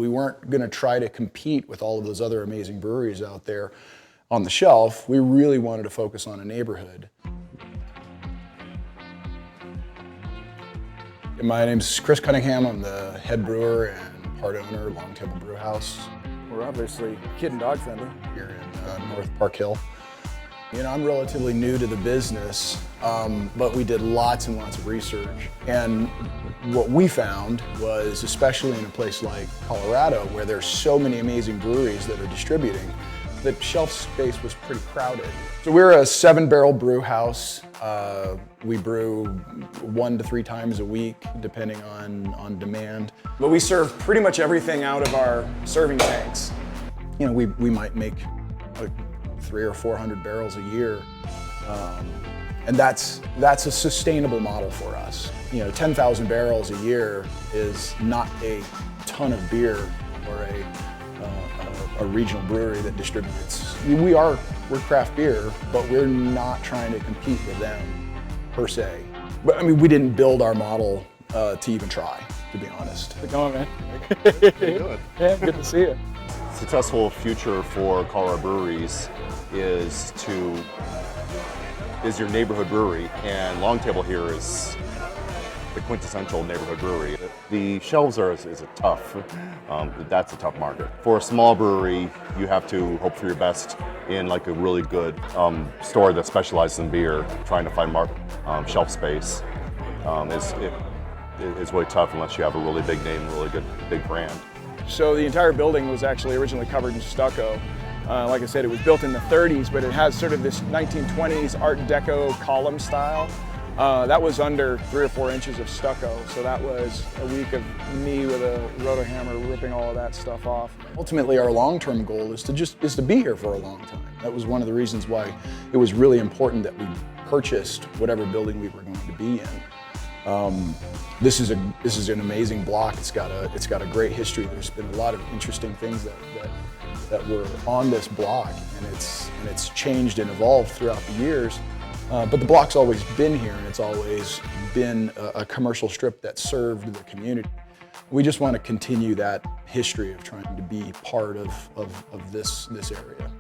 We weren't going to try to compete with all of those other amazing breweries out there on the shelf. We really wanted to focus on a neighborhood. My name's Chris Cunningham. I'm the head brewer and part owner of Table Brewhouse. We're obviously kid and dog friendly. Here in North Park Hill. You know, I'm relatively new to the business, but we did lots and lots of research. And what we found was, especially in a place like Colorado, where there's so many amazing breweries that are distributing, that shelf space was pretty crowded. So we're a 7-barrel brew house. We brew 1 to 3 times a week, depending on demand. But we serve pretty much everything out of our serving tanks. You know, we might make 300 or 400 barrels a year, and that's a sustainable model for us. You know, 10,000 barrels a year is not a ton of beer or a regional brewery that distributes. We're craft beer, but we're not trying to compete with them per se. But I mean, we didn't build our model to even try, to be honest. How's it going, man? How you doing? Yeah, good to see you. Successful future for Colorado breweries is your neighborhood brewery, and Long Table here is the quintessential neighborhood brewery. The shelves is a tough, that's a tough market. For a small brewery, you have to hope for your best in like a really good store that specializes in beer. Trying to find shelf space is really tough unless you have a really big name, really good big brand. So the entire building was actually originally covered in stucco. Like I said, it was built in the 30s, but it has sort of this 1920s Art Deco column style. That was under 3 or 4 inches of stucco, so that was a week of me with a roto-hammer ripping all of that stuff off. Ultimately, our long-term goal is to be here for a long time. That was one of the reasons why it was really important that we purchased whatever building we were going to be in. This is an amazing block. It's got a great history. There's been a lot of interesting things that were on this block, and it's changed and evolved throughout the years. But the block's always been here, and it's always been a commercial strip that served the community. We just want to continue that history of trying to be part of this area.